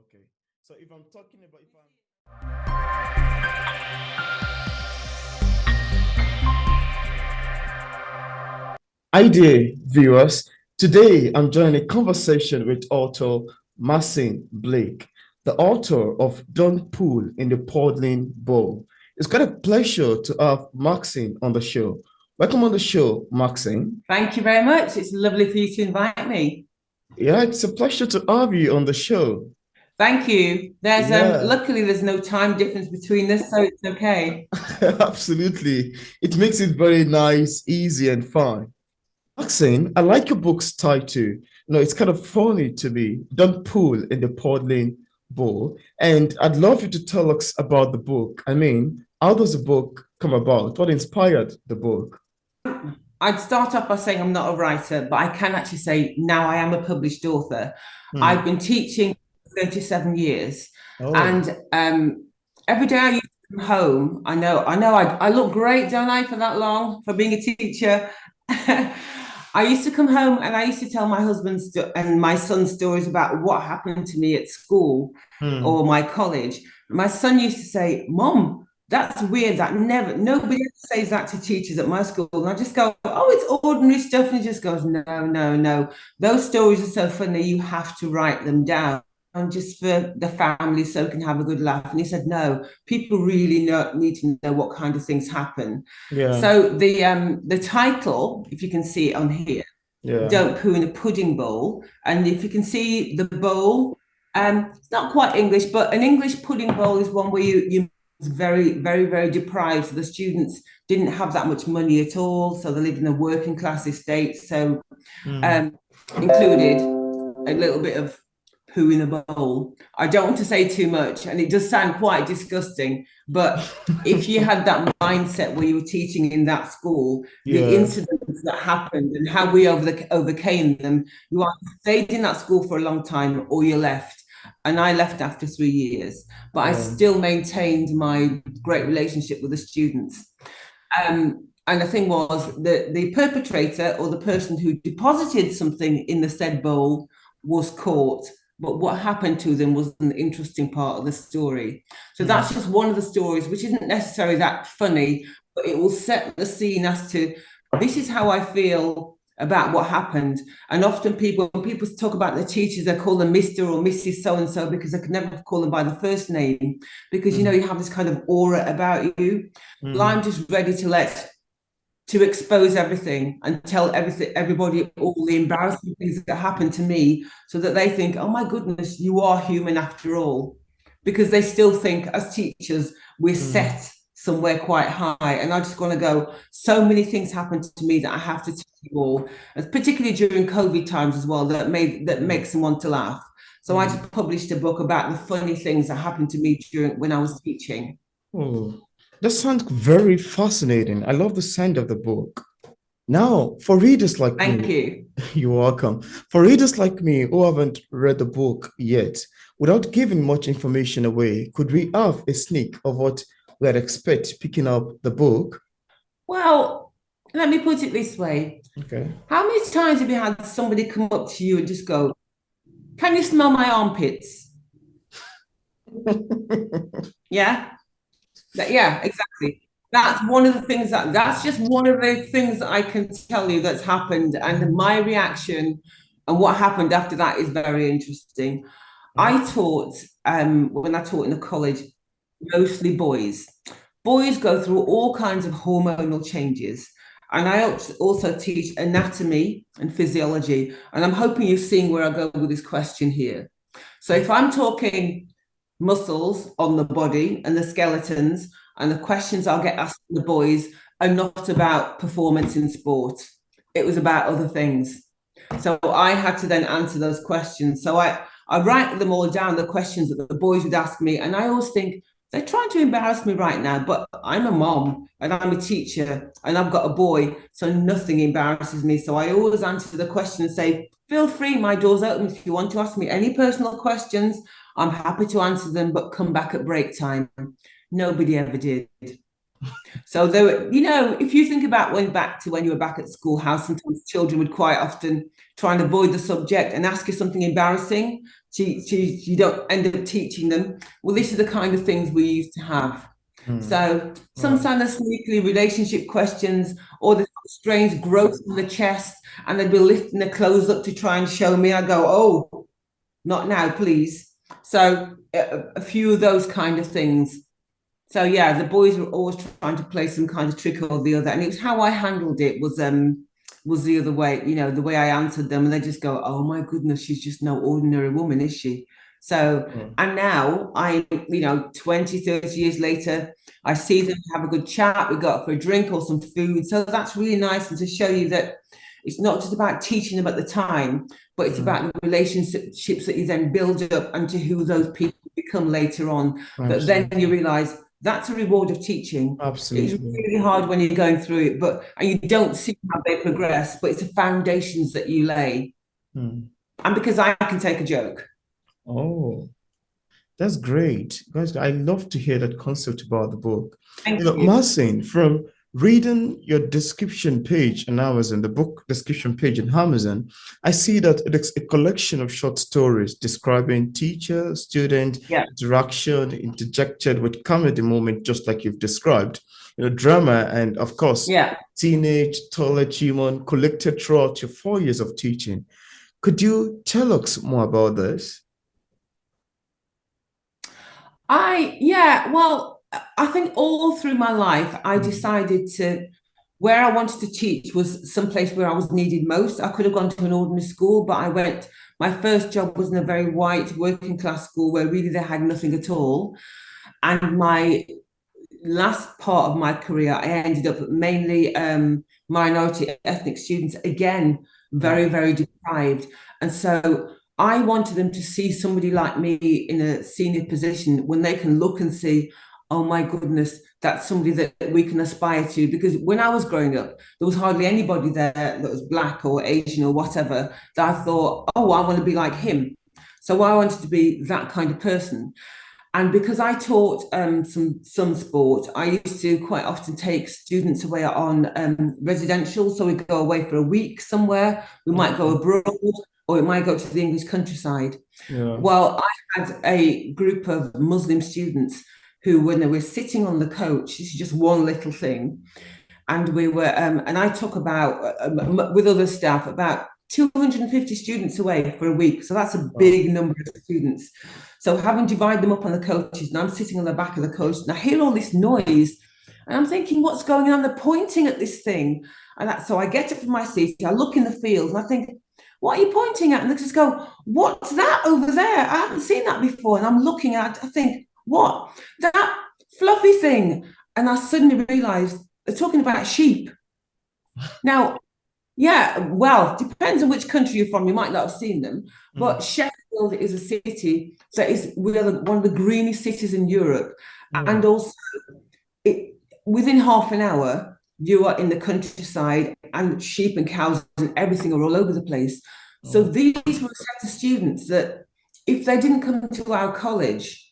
Okay. So if I'm talking about if I'm Hi there, viewers. Today I'm joining a conversation with author Maxine Blake, the author of Don't Pull in the Paddling Bowl. It's quite a pleasure to have Maxine on the show. Welcome on the show, Maxine. Thank you very much. It's lovely for you to invite me. Yeah, it's a pleasure to have you on the show. Thank you. There's Yeah, luckily there's no time difference between us, so it's okay. absolutely. It makes it very nice, easy, and fun. Maxine, I like your book's title. It's kind of funny to me. Don't pull in the paddling bowl. And I'd love you to tell us about the book. I mean, how does the book come about? What inspired the book? I'd start off by saying I'm not a writer, but I can actually say now I am a published author. I've Hmm. been teaching for 37 years, Oh, and every day I used to come home. I look great, don't I, for that long for being a teacher. I used to come home and I used to tell my husband and my son stories about what happened to me at school hmm. or my college. My son used to say, "Mom, that's weird. Nobody ever says that to teachers at my school." And I just go, "Oh, it's ordinary stuff." And he just goes, "No, no, no. Those stories are so funny. You have to write them down." And just for the family so we can have a good laugh. And he said, no, people really need to know what kind of things happen. Yeah, So the title, if you can see it on here, yeah, "Don't Poo in a Pudding Bowl." And if you can see the bowl, it's not quite English, but an English pudding bowl is one where you very, very, very deprived. So the students didn't have that much money at all. So they lived in a working class estate. So hmm. um, included a little bit of poo in a bowl. I don't want to say too much, and it does sound quite disgusting, but if you had that mindset where you were teaching in that school, the Yeah, incidents that happened and how we overcame them, you either stayed in that school for a long time or you left. And I left after 3 years, but I yeah. still maintained my great relationship with the students. And the thing was that the perpetrator or the person who deposited something in the said bowl was caught. But what happened to them was an interesting part of the story. So Hmm. that's just one of the stories, which isn't necessarily that funny, but it will set the scene as to this is how I feel about what happened. And often when people talk about the teachers, they call them Mr. or Mrs. So and so because they can never call them by the first name because Hmm. you have this kind of aura about you. Well, Hmm. I'm just ready to expose everything and tell everybody all the embarrassing things that happened to me so that they think, oh my goodness, you are human after all. Because they still think as teachers, we're Hmm. set somewhere quite high. And I just want to go, so many things happened to me that I have to tell you all, particularly during COVID times as well, that Hmm. makes them want to laugh. So I Hmm. just published a book about the funny things that happened to me during when I was teaching. Oh, that sounds very fascinating. I love the sound of the book. Now, for readers like Thank me, you. you're welcome. For readers like me who haven't read the book yet, without giving much information away, could we have a sneak of what we'd expect picking up the book? Well, let me put it this way. Okay. How many times have you had somebody come up to you and just go, "Can you smell my armpits?" Yeah, yeah, exactly. That's just one of the things that I can tell you that's happened. And my reaction and what happened after that is very interesting. I taught, when I taught in a college, mostly boys. Boys go through all kinds of hormonal changes. And I also teach anatomy and physiology. And I'm hoping you're seeing where I go with this question here. So if I'm talking muscles on the body and the skeletons, and the questions I'll get asked from the boys are not about performance in sport. It was about other things. So I had to then answer those questions. So I write them all down, the questions that the boys would ask me. And I always think, they're trying to embarrass me right now, but I'm a mom and I'm a teacher and I've got a boy, so nothing embarrasses me. So I always answer the question and say, feel free, my door's open if you want to ask me any personal questions. I'm happy to answer them, but come back at break time. Nobody ever did. So there, if you think about when you were back at school, how sometimes children would quite often try and avoid the subject and ask you something embarrassing. you don't end up teaching them. Well, this is the kind of things we used to have. So Right. sometimes sneakily relationship questions or the strange growth in the chest, and they'd be lifting their clothes up to try and show me. I go, oh, not now, please. So a few of those kind of things. So yeah, the boys were always trying to play some kind of trick or the other, and it was how I handled it was the other way, the way I answered them, and they just go, "Oh my goodness, she's just no ordinary woman, is she?" So, and now I, 20, 30 years later, I see them have a good chat, we go out for a drink or some food. So that's really nice, and to show you that it's not just about teaching them at the time, but it's about the relationships that you then build up and to who those people become later on. But then you realize that's a reward of teaching. Absolutely. It's really hard when you're going through it, and you don't see how they progress, but it's the foundations that you lay. And because I can take a joke. Oh, that's great. Guys, I love to hear that concept about the book. Thank you. Maxine, from reading your description page on Amazon, the book description page on Amazon, I see that it's a collection of short stories describing teacher-student interaction, interjected with comedy moment, just like you've described. Drama and, of course, teenage, toilet humor collected throughout your 4 years of teaching. Could you tell us more about this? Well, I think all through my life, I decided where I wanted to teach was someplace where I was needed most. I could have gone to an ordinary school, but my first job was in a very white working class school where really they had nothing at all. And my last part of my career, I ended up mainly minority ethnic students, again, very, very deprived. And so I wanted them to see somebody like me in a senior position when they can look and see, oh my goodness, that's somebody that we can aspire to. Because when I was growing up, there was hardly anybody there that was Black or Asian or whatever that I thought, oh, I want to be like him. So I wanted to be that kind of person. And because I taught some sport, I used to quite often take students away on residential. So we go away for a week somewhere. We might go abroad, or it might go to the English countryside. Well, I had a group of Muslim students who, when they were sitting on the coach, this is just one little thing, and we were, and I took about, with other staff, about 250 students away for a week. So that's a big number of students. So having divided them up on the coaches, and I'm sitting on the back of the coach, and I hear all this noise, and I'm thinking, what's going on? They're pointing at this thing. So I get up from my seat, I look in the field, and I think, what are you pointing at? And they just go, what's that over there? I haven't seen that before. And I'm looking at it, I think, what? That fluffy thing. And I suddenly realized they're talking about sheep. Now, well, depends on which country you're from. You might not have seen them, but Sheffield is a city that is one of the greenest cities in Europe. And also, within half an hour, you are in the countryside, and sheep and cows and everything are all over the place. So these were a set of students that if they didn't come to our college,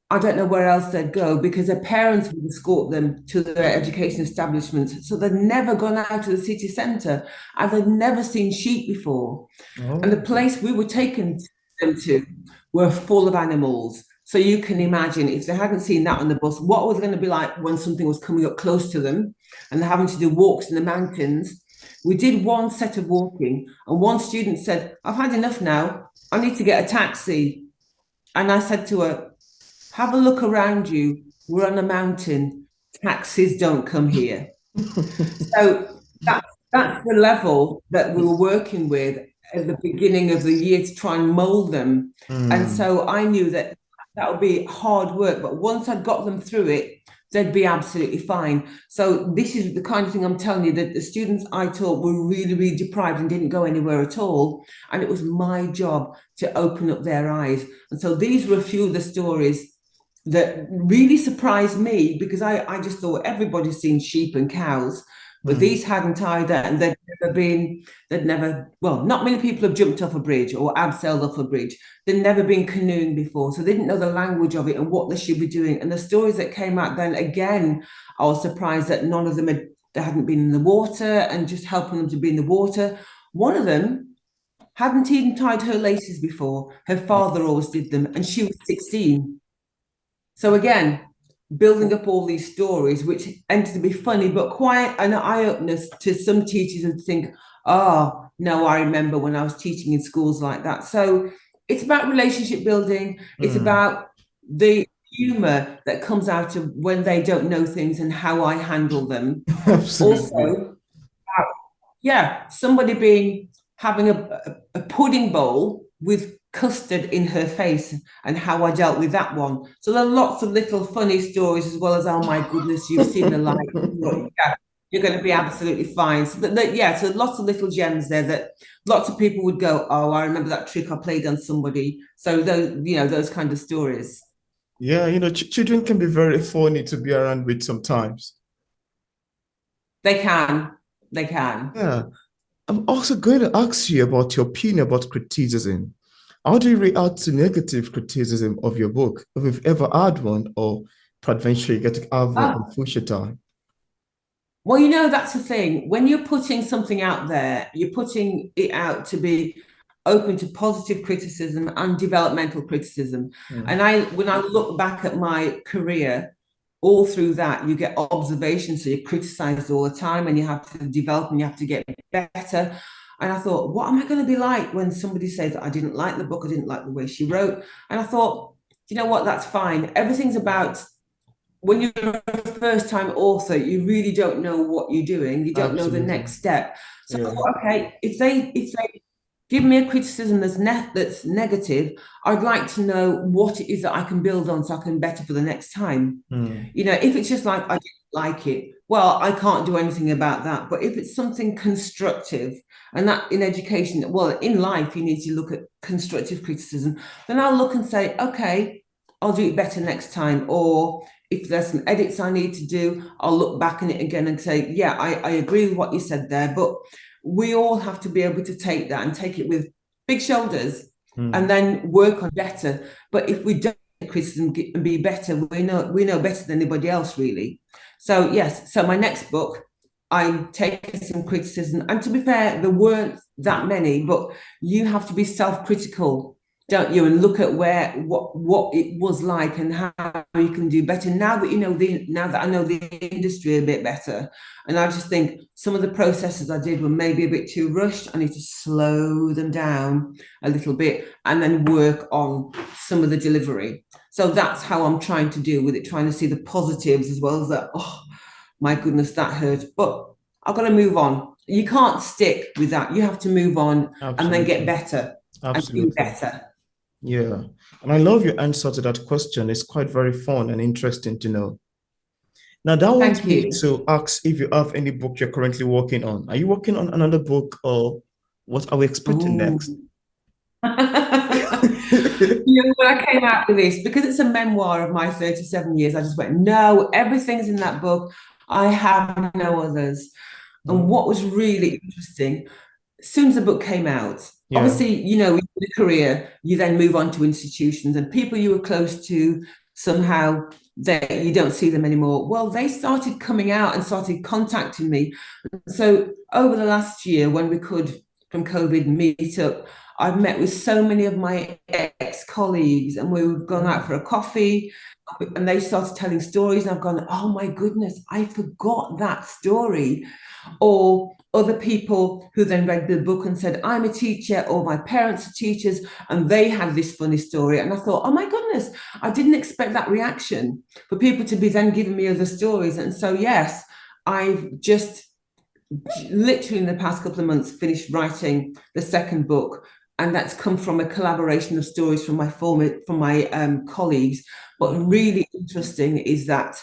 I don't know where else they'd go, because their parents would escort them to their education establishments. So they'd never gone out to the city centre, and they'd never seen sheep before. And the place we were taking them to were full of animals. So you can imagine, if they hadn't seen that on the bus, what was it going to be like when something was coming up close to them and they're having to do walks in the mountains. We did one set of walking, and one student said, I've had enough now. I need to get a taxi. And I said to her, have a look around you. We're on a mountain. Taxis don't come here. So that's the level that we were working with at the beginning of the year to try and mold them. And so I knew that would be hard work, but once I'd got them through it, they'd be absolutely fine. So this is the kind of thing I'm telling you, that the students I taught were really, really deprived and didn't go anywhere at all. And it was my job to open up their eyes. And so these were a few of the stories that really surprised me, because I just thought everybody's seen sheep and cows, but these hadn't either. And not many people have jumped off a bridge or abseiled off a bridge. They'd never been canoeing before, so they didn't know the language of it and what they should be doing. And the stories that came out then, again, I was surprised that none of them hadn't been in the water, and just helping them to be in the water. One of them hadn't even tied her laces before. Her father always did them, and she was 16. So again, building up all these stories, which ended to be funny, but quite an eye-opener to some teachers who think, oh, no, I remember when I was teaching in schools like that. So it's about relationship building. It's about the humor that comes out of when they don't know things and how I handle them. Absolutely. Also, yeah, somebody being having a pudding bowl with custard in her face and how I dealt with that one. So there are lots of little funny stories as well as, oh my goodness, you've seen the light. Yeah, you're going to be absolutely fine. So yeah, so lots of little gems there that lots of people would go, oh, I remember that trick I played on somebody. So those kind of stories. Yeah, children can be very funny to be around with sometimes. They can. They can. Yeah. I'm also going to ask you about your opinion about criticism. How do you react to negative criticism of your book? If you've ever had one, or peradventure you get to have one Ah, in future time. well, that's the thing. When you're putting something out there, you're putting it out to be open to positive criticism and developmental criticism. Mm. And when I look back at my career, all through that, you get observations. So you're criticized all the time and you have to develop and you have to get better. And I thought, what am I going to be like when somebody says, I didn't like the book, I didn't like the way she wrote? And I thought, you know what, that's fine. Everything's about when you're a first time author, you really don't know what you're doing. You don't know the Absolutely. next step. So, Yeah. okay, if they give me a criticism that's negative, I'd like to know what it is that I can build on so I can better for the next time. Mm. If it's just like I didn't like it, well, I can't do anything about that. But if it's something constructive, and that in education, well, in life, you need to look at constructive criticism, then I'll look and say, okay, I'll do it better next time. Or if there's some edits I need to do, I'll look back on it again and say, yeah, I agree with what you said there. But we all have to be able to take that and take it with big shoulders Mm. and then work on better. But if we don't criticism and be better, we know better than anybody else, really. So yes, so my next book, I'm taking some criticism. And to be fair, there weren't that many, but you have to be self-critical, don't you, and look at what it was like and how you can do better now that now that I know the industry a bit better. And I just think some of the processes I did were maybe a bit too rushed. I need to slow them down a little bit and then work on some of the delivery. So that's how I'm trying to deal with it, trying to see the positives as well as that. Oh my goodness, that hurt. But I've got to move on. You can't stick with that. You have to move on and then get Absolutely. better and do Absolutely. better. Yeah. And I love your answer to that question. It's quite very fun and interesting to know. Now, that wants Thank me you. to ask if you have any book you're currently working on. Are you working on another book, or what are we expecting Oh. next? When I came out with this, because it's a memoir of my 37 years, I just went, no, everything's in that book. I have no others. And Mm. what was really interesting, as soon as the book came out, Yeah. obviously, in a career, you then move on to institutions and people you were close to somehow you don't see them anymore. Well, they started coming out and started contacting me. So over the last year, when we could from COVID meet up, I've met with so many of my ex-colleagues and we've gone out Mm. for a coffee and they started telling stories and I've gone, oh my goodness, I forgot that story. Or other people who then read the book and said, I'm a teacher, or my parents are teachers, and they had this funny story. And I thought, oh my goodness, I didn't expect that reaction for people to be then giving me other stories. And so, yes, I've just literally in the past couple of months finished writing the second book. And that's come from a collaboration of stories from my colleagues. But Mm. really interesting is that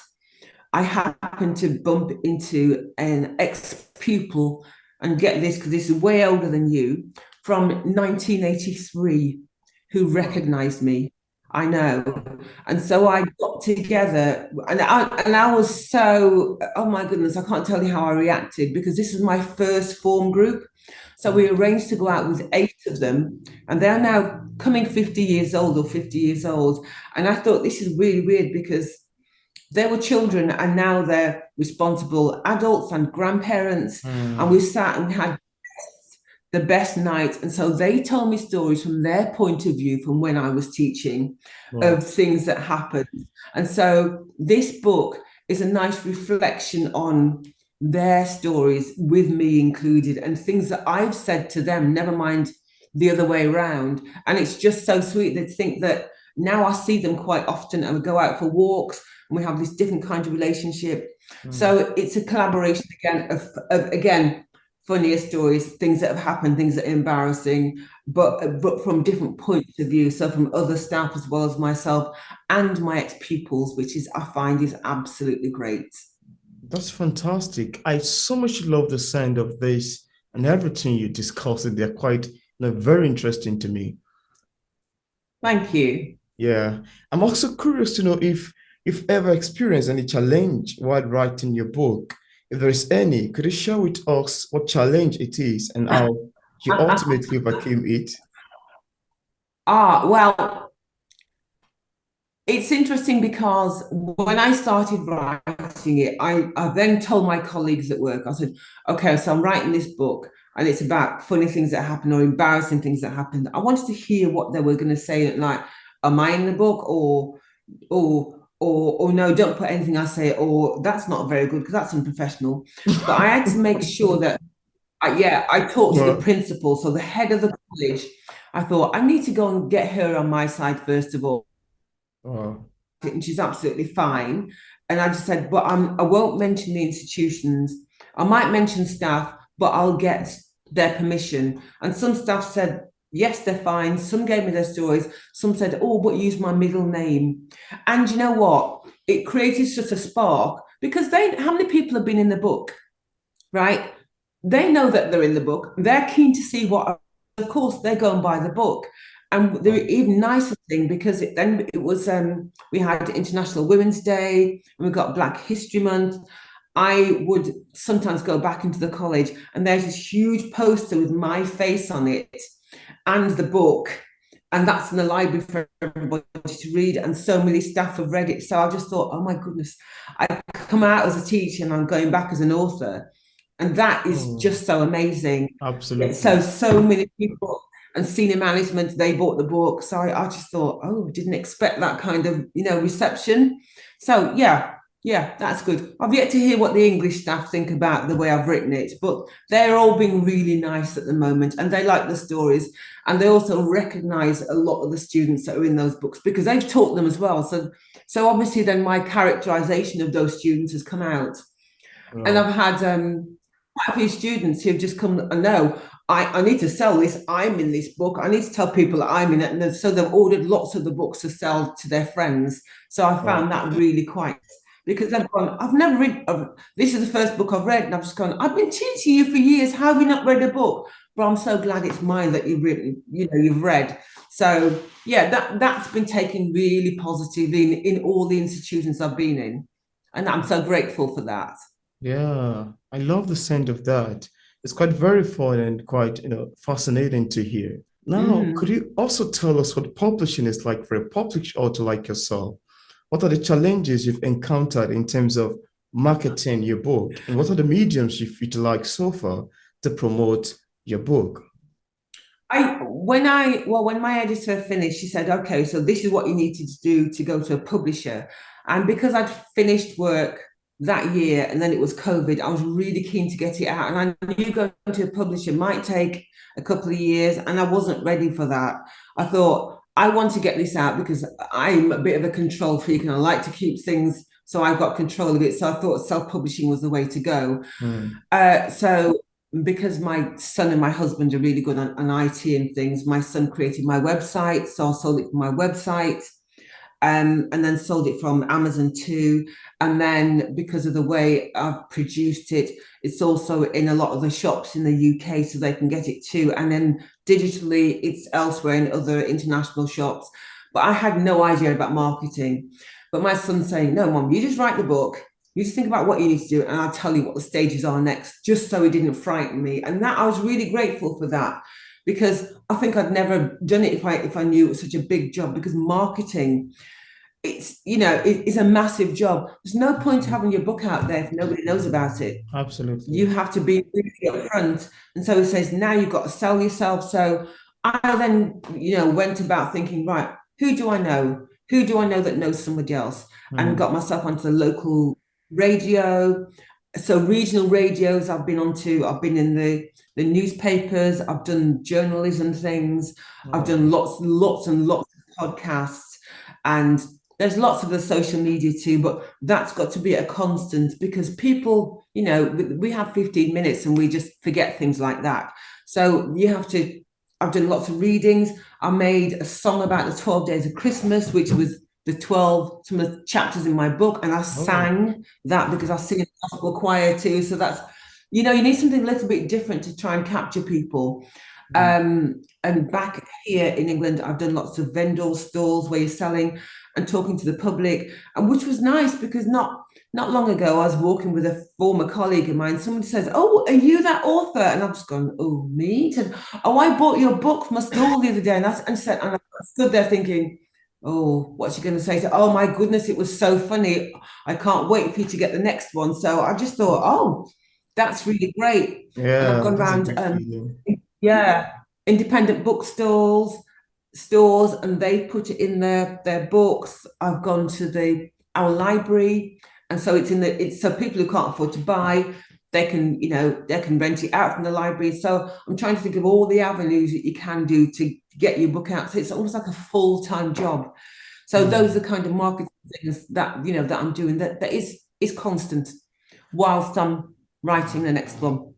I happened to bump into an ex-pupil and get this because this is way older than you from 1983 who Wow. recognized me. I know. And so I got together and I was so, oh my goodness, I can't tell you how I reacted because this is my first form group. So we Mm. arranged to go out with 8 of them, and they're now coming 50 years old or 50 years old. And I thought this is really weird because they were children and now they're responsible adults and grandparents. And we Mm. sat and we had the best nights. And so they told me stories from their point of view, from when I was teaching, Wow. of things that happened. And so this book is a nice reflection on their stories, with me included, and things that I've said to them, never mind the other way around. And it's just so sweet to think that now I see them quite often, and we go out for walks and we have this different kind of relationship. Mm. So it's a collaboration again of again, funnier stories, things that have happened, things that are embarrassing, but from different points of view. So from other staff as well as myself and my ex-pupils, which is I find is absolutely great. That's fantastic. I so much love the sound of this and everything you discussed. They're quite, very interesting to me. Thank you. Yeah. I'm also curious to know if you've ever experienced any challenge while writing your book. If there is any, could you share with us what challenge it is and how you ultimately overcame it? Well, it's interesting because when I started writing it, I then told my colleagues at work, I said, okay, so I'm writing this book and it's about funny things that happen or embarrassing things that happened. I wanted to hear what they were going to say, like, am I in the book, or no, don't put anything I say, or that's not very good because that's unprofessional. But I had to make sure that I talked to the Well, principal, so the head of the college. I thought I need to go and get her on my side first of all, uh, and she's absolutely fine. And I just said, but I won't mention the institutions. I might mention staff, but I'll get their permission. And some staff said, yes, they're fine. Some gave me their stories. Some said, oh, but use my middle name. And you know what? It created such a spark because how many people have been in the book, right? They know that they're in the book. They're keen to see what, of course, they go and buy the book. And the uh, even nicer thing, because then it was we had International Women's Day and we got Black History Month. I would sometimes go back into the college and there's this huge poster with my face on it and the book. And that's in the library for everybody to read. And so many staff have read it. So I just thought, oh my goodness, I come out as a teacher and I'm going back as an author. And that is oh, just so amazing. Yeah, absolutely. so many people and senior management, they bought the book. So I just thought, oh, didn't expect that kind of, reception. So yeah, that's good. I've yet to hear what the English staff think about the way I've written it, but they're all being really nice at the moment and they like the stories. And they also recognize a lot of the students that are in those books because they've taught them as well. So obviously then my characterization of those students has come out. And Wow. I've had quite a few students who've just come and know I need to sell this. I'm in this book. I need to tell people that I'm in it. And so they've ordered lots of the books to sell to their friends. So I Wow. found that really quite because they've gone, I've never read, this is the first book I've read. And I've just gone, I've been teaching you for years. How have you not read a book? But I'm so glad it's mine that you've written, you've read. So yeah, that's been taken really positively in all the institutions I've been in. And I'm so grateful for that. Yeah, I love the sound of that. It's quite very fun and quite, fascinating to hear. Now, could Mm. you also tell us what publishing is like for a published author like yourself? What are the challenges you've encountered in terms of marketing your book? And what are the mediums you've utilized so far to promote your book? When my editor finished, she said, okay, so this is what you need to do to go to a publisher. And because I'd finished work that year and then it was COVID, I was really keen to get it out. And I knew going to a publisher might take a couple of years, and I wasn't ready for that. I thought, I want to get this out because I'm a bit of a control freak and I like to keep things so I've got control of it. So I thought self-publishing was the way to go. Hmm. So because my son and my husband are really good on IT and things, my son created my website. So I sold it from my website, and then sold it from Amazon too. And then because of the way I've produced it, it's also in a lot of the shops in the UK so they can get it too. And then digitally, it's elsewhere in other international shops. But I had no idea about marketing. But my son's saying, no, mom, you just write the book. You just think about what you need to do, and I'll tell you what the stages are next, just so it didn't frighten me. And that I was really grateful for that because I think I'd never done it if I knew it was such a big job because marketing it's, it's a massive job. There's no point having your book out there if nobody knows about it. You Absolutely. have to be really upfront. And so he says, now you've got to sell yourself. So I then, went about thinking, right, who do I know? Who do I know that knows somebody else? And Mm. got myself onto the local radio. So regional radios I've been onto, I've been in the newspapers, I've done journalism things, I've Oh, done lots and lots of podcasts, and there's lots of the social media too, but that's got to be a constant because people, we have 15 minutes and we just forget things like that. So I've done lots of readings. I made a song about the 12 days of Christmas, which was some of the chapters in my book, and I oh. sang that because I sing in a gospel choir too. So that's, you need something a little bit different to try and capture people. Mm. And back here in England, I've done lots of vendor stalls where you're selling and talking to the public, and which was nice because not long ago I was walking with a former colleague of mine. Someone says, "Oh, are you that author?" And I've just gone, "Oh, me?" He said, "Oh, I bought your book from a stall the other day," and I stood there thinking, "Oh, what's she going to say?" So, "Oh my goodness, it was so funny. I can't wait for you to get the next one." So I just thought, "Oh, that's really great." And I've Yeah, gone that's a around, good feeling. yeah, independent bookstores, stores, and they put it in their books. I've gone to our library, and so it's so people who can't afford to buy, they can rent it out from the library. So I'm trying to think of all the avenues that you can do to get your book out. So it's almost like a full-time job. So those are Mm. the kind of marketing things that I'm doing that is constant whilst I'm writing the next one.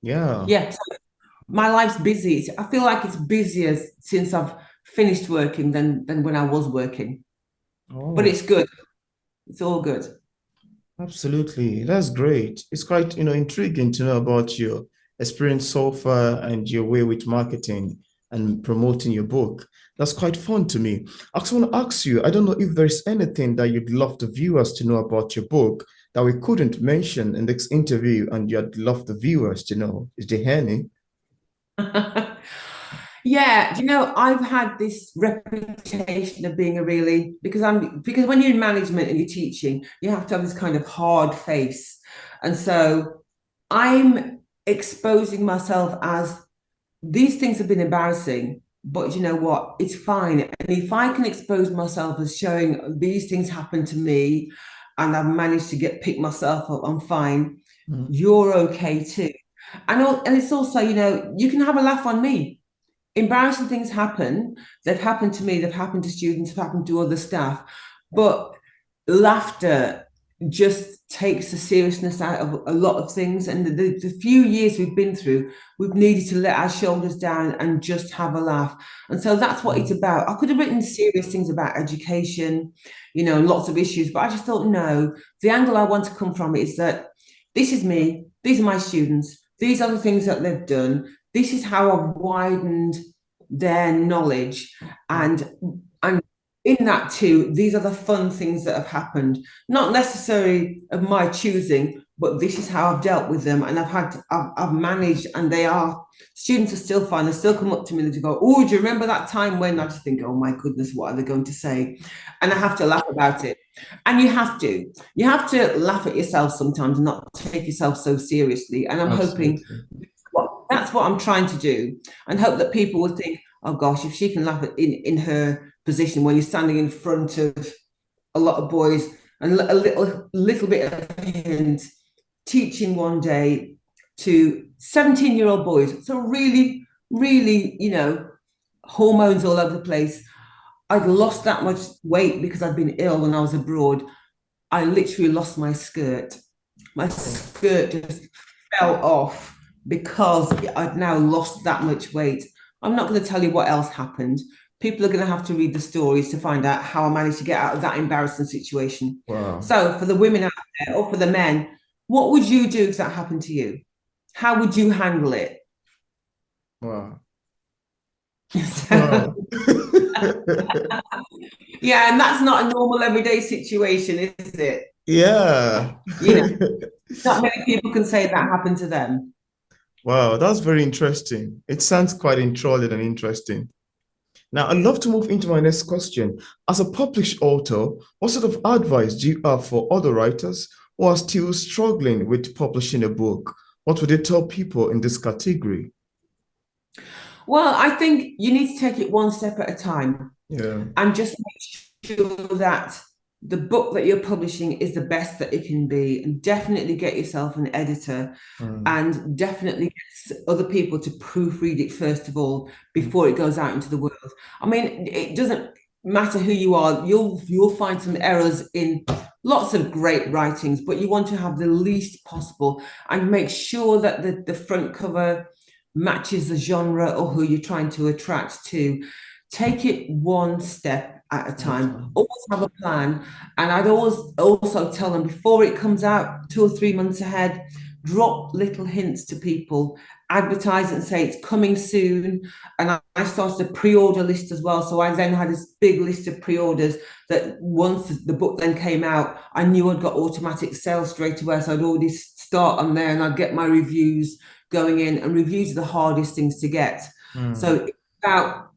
Yeah. Yeah, my life's busy. I feel like it's busier since I've finished working than when I was working. But Oh, it's good. It's all good. absolutely. That's great. It's quite, intriguing to know about your experience so far and your way with marketing and promoting your book. That's quite fun to me. I just want to ask you, I don't know if there's anything that you'd love the viewers to know about your book that we couldn't mention in this interview and you'd love the viewers to know. Is there any? Yeah, I've had this reputation of being because when you're in management and you're teaching, you have to have this kind of hard face. And so I'm exposing myself as these things have been embarrassing, but you know what? It's fine. And if I can expose myself as showing these things happen to me and I've managed to pick myself up, I'm fine. Mm. You're okay too. And it's also, you can have a laugh on me. Embarrassing things happen. They've happened to me, they've happened to students, they've happened to other staff. But laughter just takes the seriousness out of a lot of things. And the few years we've been through, we've needed to let our shoulders down and just have a laugh. And so that's what it's Mm. about. I could have written serious things about education, and lots of issues, but I just thought, no, the angle I want to come from is that this is me, these are my students, these are the things that they've done, this is how I've widened their knowledge, and and in that too, these are the fun things that have happened, not necessarily of my choosing, but this is how I've dealt with them, and I've managed, and students are still fine. They still come up to me and they go, "Oh, do you remember that time when?" I just think, "Oh my goodness, what are they going to say?" And I have to laugh about it. And you have to laugh at yourself sometimes and not take yourself so seriously. And I'm hoping Absolutely. that's what I'm trying to do, and hope that people will think, "Oh gosh, if she can laugh in her position when you're standing in front of a lot of boys and a little bit of hint, teaching one day to 17-year-old boys." So really, really, hormones all over the place. I'd lost that much weight because I'd been ill when I was abroad. I literally lost my skirt. My Oh, skirt just fell off because I'd now lost that much weight. I'm not going to tell you what else happened. People are going to have to read the stories to find out how I managed to get out of that embarrassing situation. wow. So, for the women out there or for the men, what would you do if that happened to you? How would you handle it? Wow. So, Wow. yeah, and that's not a normal everyday situation, is it? Yeah. You know, not many people can say that happened to them. Wow, that's very interesting. It sounds quite enthralling and interesting. Now, I'd love to move into my next question. As a published author, what sort of advice do you have for other writers who are still struggling with publishing a book? What would you tell people in this category? Well, I think you need to take it one step at a time Yeah. and just make sure that the book that you're publishing is the best that it can be. And definitely get yourself an editor Mm, and definitely get other people to proofread it first of all before it goes out into the world. I mean, it doesn't matter who you are, you'll find some errors in lots of great writings, but you want to have the least possible and make sure that the front cover matches the genre or who you're trying to attract to. Take it one step at a time. okay. Always have a plan. And I'd always also tell them before it comes out, 2 or 3 months ahead, drop little hints to people, advertise and say it's coming soon. And I started a pre-order list as well. So I then had this big list of pre-orders that once the book then came out, I knew I'd got automatic sales straight away. So I'd already start on there and I'd get my reviews going in, and reviews are the hardest things to get. So Mm, it's about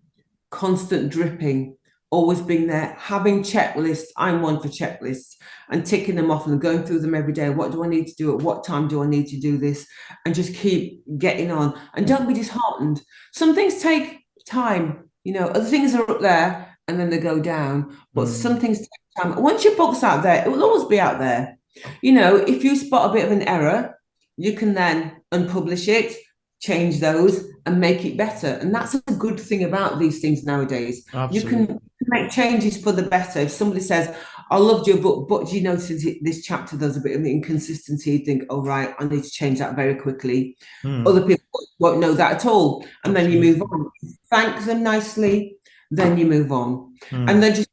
constant dripping, always being there, having checklists. I'm one for checklists and ticking them off and going through them every day. What do I need to do? At what time do I need to do this? And just keep getting on. And don't be disheartened. Some things take time, other things are up there and then they go down. But some mm, things take time. Once your book's out there, it will always be out there. If you spot a bit of an error, you can then unpublish it, change those, and make it better. And that's a good thing about these things nowadays. You absolutely. can make changes for the better. If somebody says, I loved your book, but do you notice this chapter there's a bit of inconsistency? You think, oh, right, I need to change that very quickly. Mm, Other people won't know that at all. And then you move absolutely. on. Thank them nicely, then you move on. And Mm, then just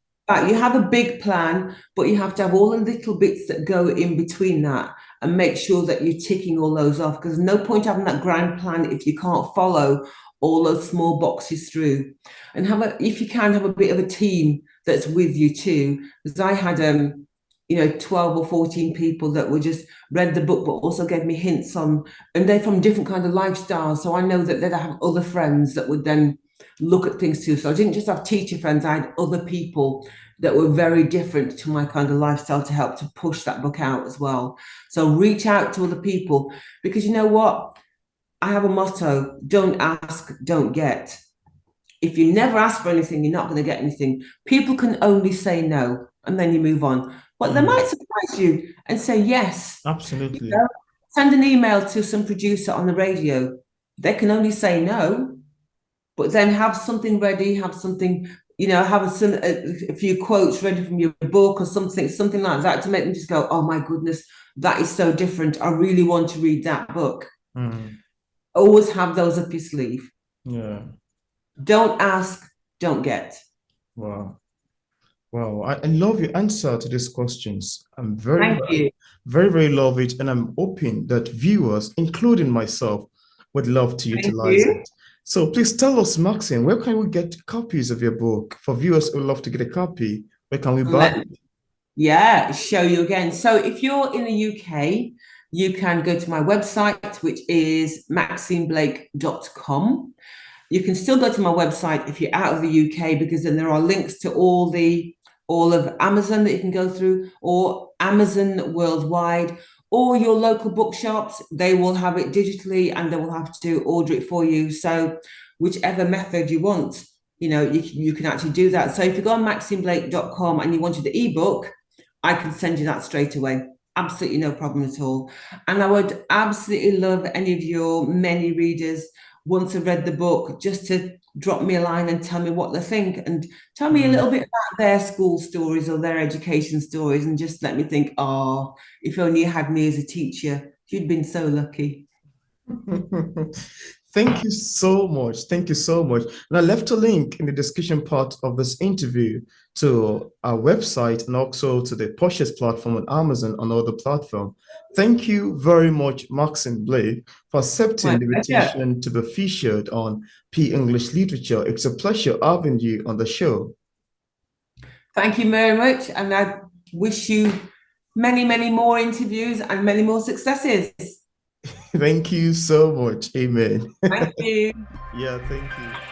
you have a big plan, but you have to have all the little bits that go in between that and make sure that you're ticking all those off, because there's no point having that grand plan if you can't follow all those small boxes through. And if you can, have a bit of a team that's with you too. Because I had 12 or 14 people that were just read the book but also gave me hints on, and they're from different kind of lifestyles, so I know that they'd have other friends that would then look at things too. So I didn't just have teacher friends, I had other people that were very different to my kind of lifestyle to help to push that book out as well. So reach out to other people, because you know what? I have a motto: don't ask, don't get. If you never ask for anything, you're not going to get anything. People can only say no and then you move on. But they mm, might surprise you and say yes. You absolutely. know, send an email to some producer on the radio. They can only say no, but then have something ready, have something, have a few quotes ready from your book or something like that to make them just go, oh my goodness, that is so different. I really want to read that book. Mm, Always have those up your sleeve. yeah. Don't ask, don't get. Wow. Wow. I love your answer to these questions. I'm very, Thank you. very, very love it. And I'm hoping that viewers, including myself, would love to Thank utilize you. it. So please tell us, Maxine, where can we get copies of your book? For viewers who love to get a copy, where can we buy Let, it? yeah, show you again. So if you're in the UK, you can go to my website, which is maxineblake.com. You can still go to my website if you're out of the UK, because then there are links to all of Amazon that you can go through, or Amazon worldwide, or your local bookshops. They will have it digitally and they will have to order it for you. So whichever method you want, you can actually do that. So if you go on maxineblake.com and you wanted the ebook, I can send you that straight away. Absolutely no problem at all. And I would absolutely love any of your many readers, once I've read the book, just to drop me a line and tell me what they think, and tell me a Mm. little bit about their school stories or their education stories, and just let me think, oh, if only you had me as a teacher, you'd been so lucky. Thank you so much. Thank you so much. And I left a link in the description part of this interview to our website and also to the purchase platform on Amazon and other platform. Thank you very much, Maxine Blake, for My accepting the pleasure. invitation to be featured on P English Literature. It's a pleasure having you on the show. Thank you very much, and I wish you many, many more interviews and many more successes. Thank you so much. Amen. Thank you. Yeah, thank you.